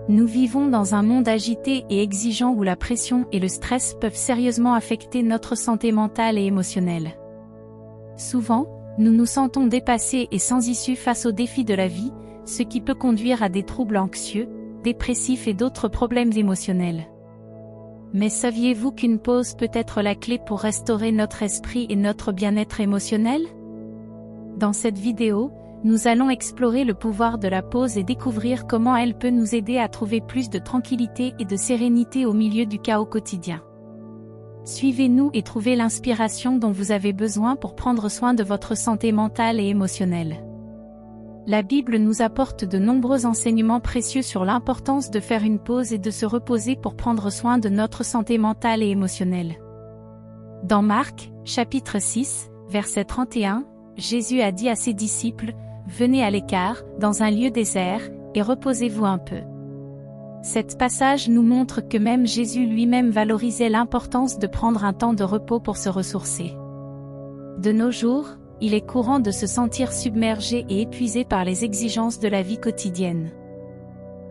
Nous vivons dans un monde agité et exigeant où la pression et le stress peuvent sérieusement affecter notre santé mentale et émotionnelle. Souvent, nous nous sentons dépassés et sans issue face aux défis de la vie, ce qui peut conduire à des troubles anxieux, dépressifs et d'autres problèmes émotionnels. Mais saviez-vous qu'une pause peut être la clé pour restaurer notre esprit et notre bien-être émotionnel? Dans cette vidéo, nous allons explorer le pouvoir de la pause et découvrir comment elle peut nous aider à trouver plus de tranquillité et de sérénité au milieu du chaos quotidien. Suivez-nous et trouvez l'inspiration dont vous avez besoin pour prendre soin de votre santé mentale et émotionnelle. La Bible nous apporte de nombreux enseignements précieux sur l'importance de faire une pause et de se reposer pour prendre soin de notre santé mentale et émotionnelle. Dans Marc, chapitre 6, verset 31, Jésus a dit à ses disciples: « Venez à l'écart, dans un lieu désert, et reposez-vous un peu. » Cet passage nous montre que même Jésus lui-même valorisait l'importance de prendre un temps de repos pour se ressourcer. De nos jours, il est courant de se sentir submergé et épuisé par les exigences de la vie quotidienne.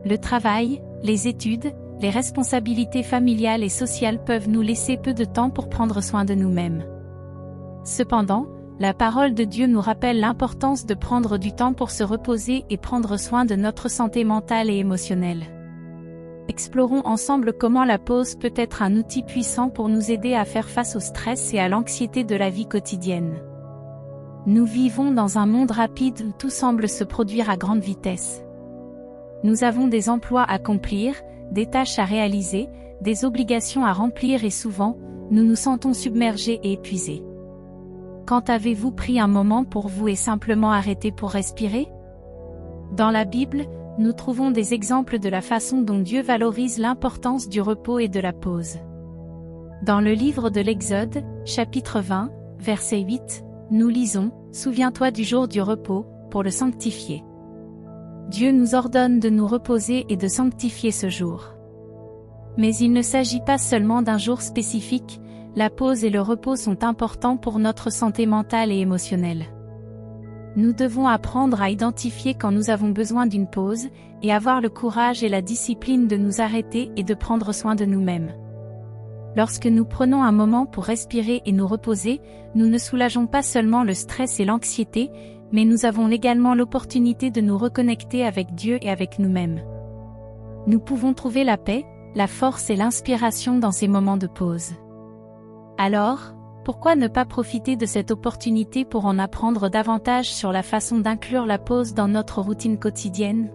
Le travail, les études, les responsabilités familiales et sociales peuvent nous laisser peu de temps pour prendre soin de nous-mêmes. Cependant, la parole de Dieu nous rappelle l'importance de prendre du temps pour se reposer et prendre soin de notre santé mentale et émotionnelle. Explorons ensemble comment la pause peut être un outil puissant pour nous aider à faire face au stress et à l'anxiété de la vie quotidienne. Nous vivons dans un monde rapide où tout semble se produire à grande vitesse. Nous avons des emplois à accomplir, des tâches à réaliser, des obligations à remplir et souvent, nous nous sentons submergés et épuisés. Quand avez-vous pris un moment pour vous et simplement arrêté pour respirer? Dans la Bible, nous trouvons des exemples de la façon dont Dieu valorise l'importance du repos et de la pause. Dans le livre de l'Exode, chapitre 20, verset 8, nous lisons: « Souviens-toi du jour du repos, pour le sanctifier. » Dieu nous ordonne de nous reposer et de sanctifier ce jour. Mais il ne s'agit pas seulement d'un jour spécifique, la pause et le repos sont importants pour notre santé mentale et émotionnelle. Nous devons apprendre à identifier quand nous avons besoin d'une pause, et avoir le courage et la discipline de nous arrêter et de prendre soin de nous-mêmes. Lorsque nous prenons un moment pour respirer et nous reposer, nous ne soulageons pas seulement le stress et l'anxiété, mais nous avons également l'opportunité de nous reconnecter avec Dieu et avec nous-mêmes. Nous pouvons trouver la paix, la force et l'inspiration dans ces moments de pause. Alors, pourquoi ne pas profiter de cette opportunité pour en apprendre davantage sur la façon d'inclure la pause dans notre routine quotidienne?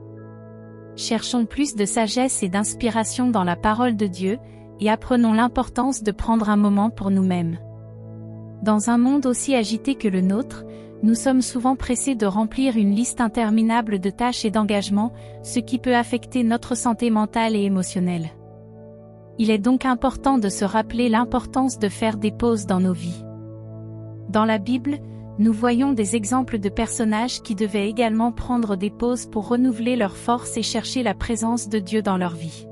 Cherchons plus de sagesse et d'inspiration dans la parole de Dieu, et apprenons l'importance de prendre un moment pour nous-mêmes. Dans un monde aussi agité que le nôtre, nous sommes souvent pressés de remplir une liste interminable de tâches et d'engagements, ce qui peut affecter notre santé mentale et émotionnelle. Il est donc important de se rappeler l'importance de faire des pauses dans nos vies. Dans la Bible, nous voyons des exemples de personnages qui devaient également prendre des pauses pour renouveler leurs forces et chercher la présence de Dieu dans leur vie.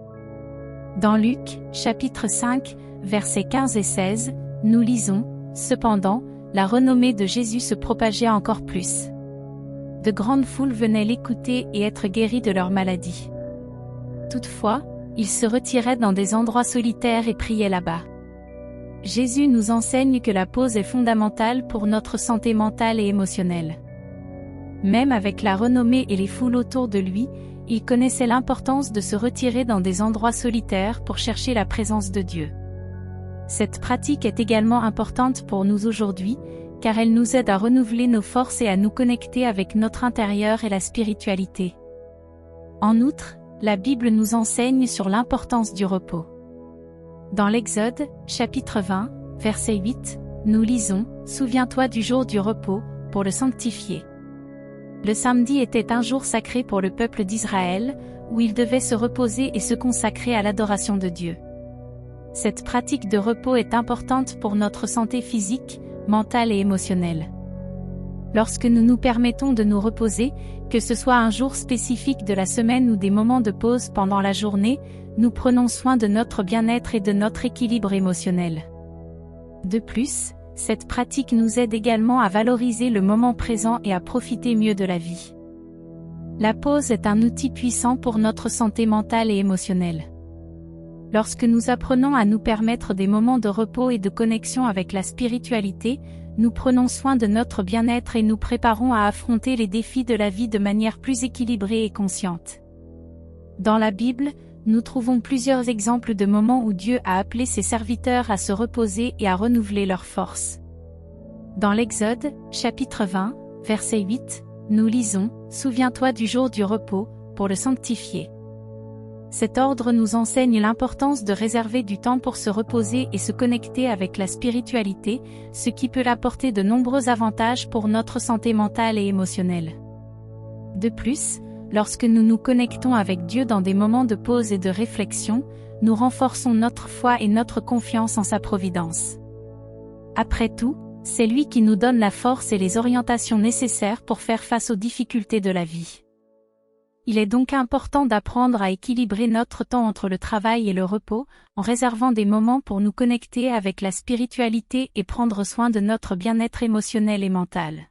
Dans Luc, chapitre 5, versets 15 et 16, nous lisons: « Cependant, la renommée de Jésus se propageait encore plus. De grandes foules venaient l'écouter et être guéries de leur maladie. Toutefois, il se retirait dans des endroits solitaires et priait là-bas. » Jésus nous enseigne que la pause est fondamentale pour notre santé mentale et émotionnelle. Même avec la renommée et les foules autour de lui, il connaissait l'importance de se retirer dans des endroits solitaires pour chercher la présence de Dieu. Cette pratique est également importante pour nous aujourd'hui, car elle nous aide à renouveler nos forces et à nous connecter avec notre intérieur et la spiritualité. En outre, la Bible nous enseigne sur l'importance du repos. Dans l'Exode, chapitre 20, verset 8, nous lisons: « Souviens-toi du jour du repos, pour le sanctifier. » Le samedi était un jour sacré pour le peuple d'Israël, où il devait se reposer et se consacrer à l'adoration de Dieu. Cette pratique de repos est importante pour notre santé physique, mentale et émotionnelle. Lorsque nous nous permettons de nous reposer, que ce soit un jour spécifique de la semaine ou des moments de pause pendant la journée, nous prenons soin de notre bien-être et de notre équilibre émotionnel. De plus, cette pratique nous aide également à valoriser le moment présent et à profiter mieux de la vie. La pause est un outil puissant pour notre santé mentale et émotionnelle. Lorsque nous apprenons à nous permettre des moments de repos et de connexion avec la spiritualité, nous prenons soin de notre bien-être et nous préparons à affronter les défis de la vie de manière plus équilibrée et consciente. Dans la Bible, nous trouvons plusieurs exemples de moments où Dieu a appelé ses serviteurs à se reposer et à renouveler leurs forces. Dans l'Exode, chapitre 20, verset 8, nous lisons « Souviens-toi du jour du repos, pour le sanctifier ». Cet ordre nous enseigne l'importance de réserver du temps pour se reposer et se connecter avec la spiritualité, ce qui peut apporter de nombreux avantages pour notre santé mentale et émotionnelle. De plus, lorsque nous nous connectons avec Dieu dans des moments de pause et de réflexion, nous renforçons notre foi et notre confiance en sa providence. Après tout, c'est lui qui nous donne la force et les orientations nécessaires pour faire face aux difficultés de la vie. Il est donc important d'apprendre à équilibrer notre temps entre le travail et le repos, en réservant des moments pour nous connecter avec la spiritualité et prendre soin de notre bien-être émotionnel et mental.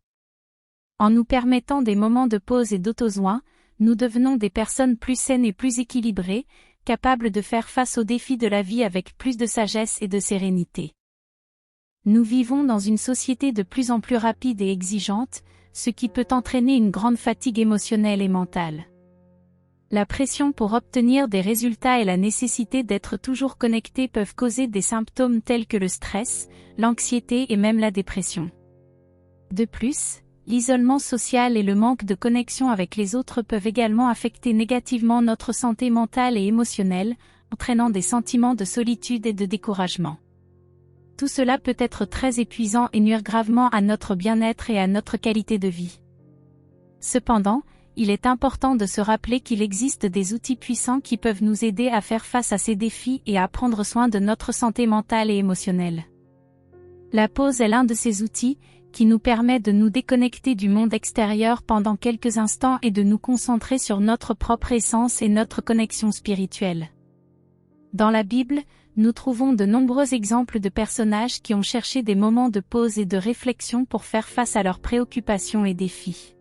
En nous permettant des moments de pause et d'autosoin, nous devenons des personnes plus saines et plus équilibrées, capables de faire face aux défis de la vie avec plus de sagesse et de sérénité. Nous vivons dans une société de plus en plus rapide et exigeante, ce qui peut entraîner une grande fatigue émotionnelle et mentale. La pression pour obtenir des résultats et la nécessité d'être toujours connecté peuvent causer des symptômes tels que le stress, l'anxiété et même la dépression. De plus, l'isolement social et le manque de connexion avec les autres peuvent également affecter négativement notre santé mentale et émotionnelle, entraînant des sentiments de solitude et de découragement. Tout cela peut être très épuisant et nuire gravement à notre bien-être et à notre qualité de vie. Cependant, il est important de se rappeler qu'il existe des outils puissants qui peuvent nous aider à faire face à ces défis et à prendre soin de notre santé mentale et émotionnelle. La pause est l'un de ces outils, qui nous permet de nous déconnecter du monde extérieur pendant quelques instants et de nous concentrer sur notre propre essence et notre connexion spirituelle. Dans la Bible, nous trouvons de nombreux exemples de personnages qui ont cherché des moments de pause et de réflexion pour faire face à leurs préoccupations et défis.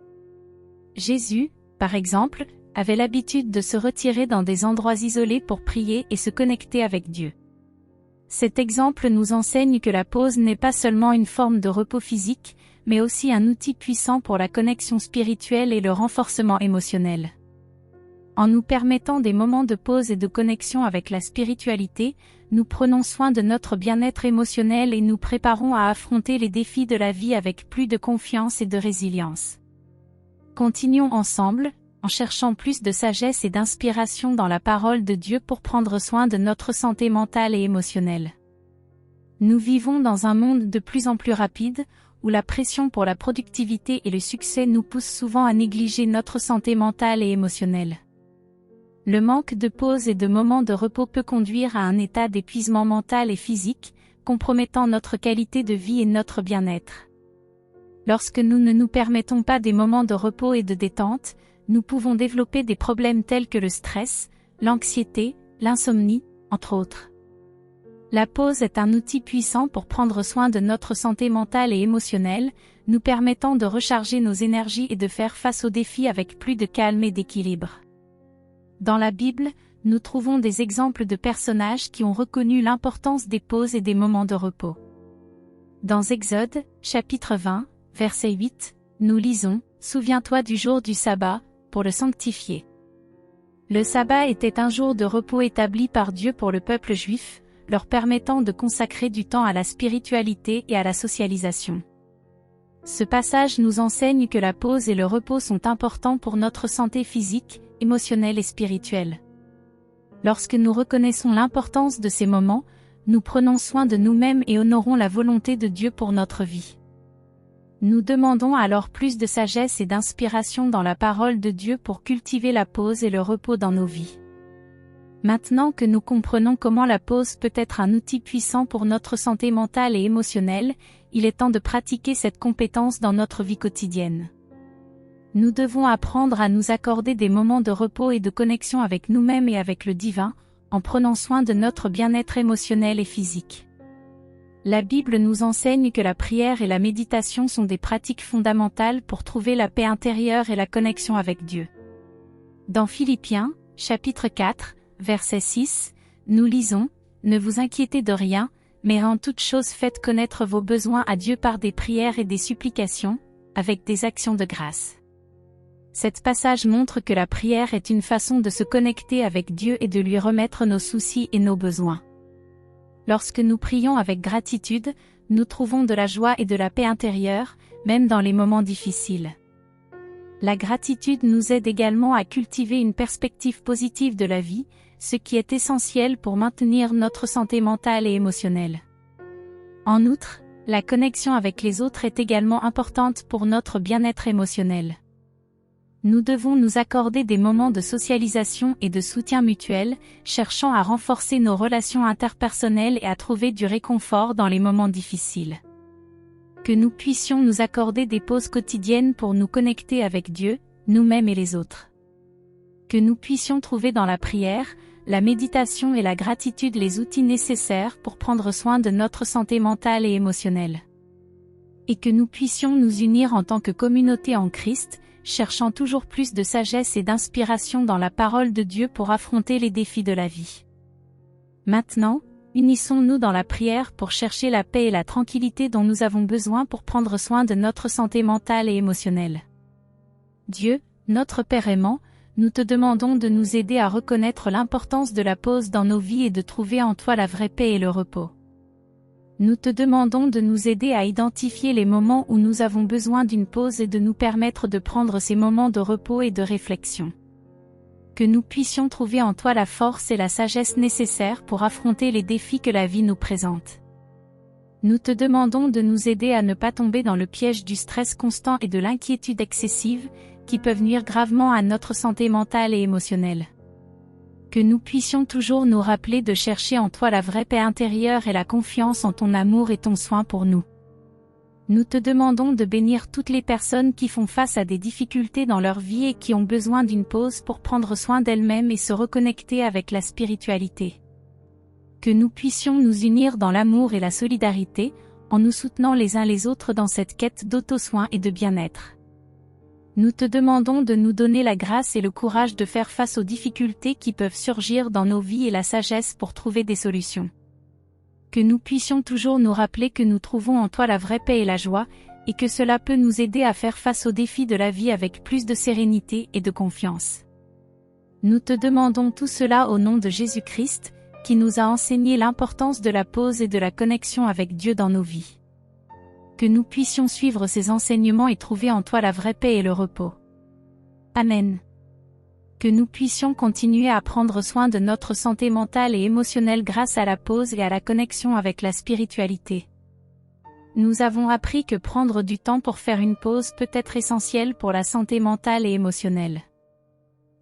Jésus, par exemple, avait l'habitude de se retirer dans des endroits isolés pour prier et se connecter avec Dieu. Cet exemple nous enseigne que la pause n'est pas seulement une forme de repos physique, mais aussi un outil puissant pour la connexion spirituelle et le renforcement émotionnel. En nous permettant des moments de pause et de connexion avec la spiritualité, nous prenons soin de notre bien-être émotionnel et nous préparons à affronter les défis de la vie avec plus de confiance et de résilience. Continuons ensemble, en cherchant plus de sagesse et d'inspiration dans la parole de Dieu pour prendre soin de notre santé mentale et émotionnelle. Nous vivons dans un monde de plus en plus rapide, où la pression pour la productivité et le succès nous pousse souvent à négliger notre santé mentale et émotionnelle. Le manque de pause et de moments de repos peut conduire à un état d'épuisement mental et physique, compromettant notre qualité de vie et notre bien-être. Lorsque nous ne nous permettons pas des moments de repos et de détente, nous pouvons développer des problèmes tels que le stress, l'anxiété, l'insomnie, entre autres. La pause est un outil puissant pour prendre soin de notre santé mentale et émotionnelle, nous permettant de recharger nos énergies et de faire face aux défis avec plus de calme et d'équilibre. Dans la Bible, nous trouvons des exemples de personnages qui ont reconnu l'importance des pauses et des moments de repos. Dans Exode, chapitre 20, verset 8, nous lisons « Souviens-toi du jour du sabbat, pour le sanctifier ». Le sabbat était un jour de repos établi par Dieu pour le peuple juif, leur permettant de consacrer du temps à la spiritualité et à la socialisation. Ce passage nous enseigne que la pause et le repos sont importants pour notre santé physique, émotionnelle et spirituelle. Lorsque nous reconnaissons l'importance de ces moments, nous prenons soin de nous-mêmes et honorons la volonté de Dieu pour notre vie. Nous demandons alors plus de sagesse et d'inspiration dans la parole de Dieu pour cultiver la pause et le repos dans nos vies. Maintenant que nous comprenons comment la pause peut être un outil puissant pour notre santé mentale et émotionnelle, il est temps de pratiquer cette compétence dans notre vie quotidienne. Nous devons apprendre à nous accorder des moments de repos et de connexion avec nous-mêmes et avec le divin, en prenant soin de notre bien-être émotionnel et physique. La Bible nous enseigne que la prière et la méditation sont des pratiques fondamentales pour trouver la paix intérieure et la connexion avec Dieu. Dans Philippiens, chapitre 4, verset 6, nous lisons « Ne vous inquiétez de rien, mais en toute chose faites connaître vos besoins à Dieu par des prières et des supplications, avec des actions de grâce. » Cet passage montre que la prière est une façon de se connecter avec Dieu et de lui remettre nos soucis et nos besoins. Lorsque nous prions avec gratitude, nous trouvons de la joie et de la paix intérieure, même dans les moments difficiles. La gratitude nous aide également à cultiver une perspective positive de la vie, ce qui est essentiel pour maintenir notre santé mentale et émotionnelle. En outre, la connexion avec les autres est également importante pour notre bien-être émotionnel. Nous devons nous accorder des moments de socialisation et de soutien mutuel, cherchant à renforcer nos relations interpersonnelles et à trouver du réconfort dans les moments difficiles. Que nous puissions nous accorder des pauses quotidiennes pour nous connecter avec Dieu, nous-mêmes et les autres. Que nous puissions trouver dans la prière, la méditation et la gratitude les outils nécessaires pour prendre soin de notre santé mentale et émotionnelle. Et que nous puissions nous unir en tant que communauté en Christ, cherchant toujours plus de sagesse et d'inspiration dans la parole de Dieu pour affronter les défis de la vie. Maintenant, unissons-nous dans la prière pour chercher la paix et la tranquillité dont nous avons besoin pour prendre soin de notre santé mentale et émotionnelle. Dieu, notre Père aimant, nous te demandons de nous aider à reconnaître l'importance de la pause dans nos vies et de trouver en toi la vraie paix et le repos. Nous te demandons de nous aider à identifier les moments où nous avons besoin d'une pause et de nous permettre de prendre ces moments de repos et de réflexion. Que nous puissions trouver en toi la force et la sagesse nécessaires pour affronter les défis que la vie nous présente. Nous te demandons de nous aider à ne pas tomber dans le piège du stress constant et de l'inquiétude excessive, qui peuvent nuire gravement à notre santé mentale et émotionnelle. Que nous puissions toujours nous rappeler de chercher en toi la vraie paix intérieure et la confiance en ton amour et ton soin pour nous. Nous te demandons de bénir toutes les personnes qui font face à des difficultés dans leur vie et qui ont besoin d'une pause pour prendre soin d'elles-mêmes et se reconnecter avec la spiritualité. Que nous puissions nous unir dans l'amour et la solidarité, en nous soutenant les uns les autres dans cette quête d'auto-soin et de bien-être. Nous te demandons de nous donner la grâce et le courage de faire face aux difficultés qui peuvent surgir dans nos vies et la sagesse pour trouver des solutions. Que nous puissions toujours nous rappeler que nous trouvons en toi la vraie paix et la joie, et que cela peut nous aider à faire face aux défis de la vie avec plus de sérénité et de confiance. Nous te demandons tout cela au nom de Jésus-Christ, qui nous a enseigné l'importance de la pause et de la connexion avec Dieu dans nos vies. Que nous puissions suivre ces enseignements et trouver en toi la vraie paix et le repos. Amen. Que nous puissions continuer à prendre soin de notre santé mentale et émotionnelle grâce à la pause et à la connexion avec la spiritualité. Nous avons appris que prendre du temps pour faire une pause peut être essentiel pour la santé mentale et émotionnelle.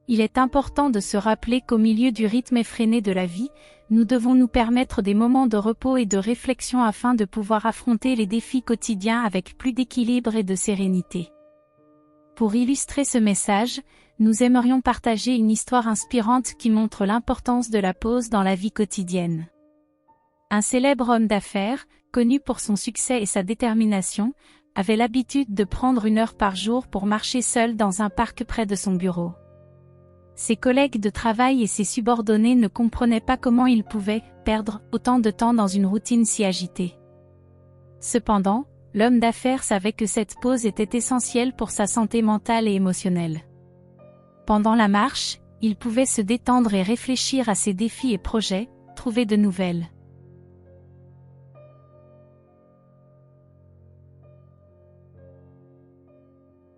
Il est important de se rappeler qu'au milieu du rythme effréné de la vie, nous devons nous permettre des moments de repos et de réflexion afin de pouvoir affronter les défis quotidiens avec plus d'équilibre et de sérénité. Pour illustrer ce message, nous aimerions partager une histoire inspirante qui montre l'importance de la pause dans la vie quotidienne. Un célèbre homme d'affaires, connu pour son succès et sa détermination, avait l'habitude de prendre 1 heure par jour pour marcher seul dans un parc près de son bureau. Ses collègues de travail et ses subordonnés ne comprenaient pas comment il pouvait perdre autant de temps dans une routine si agitée. Cependant, l'homme d'affaires savait que cette pause était essentielle pour sa santé mentale et émotionnelle. Pendant la marche, il pouvait se détendre et réfléchir à ses défis et projets, trouver de nouvelles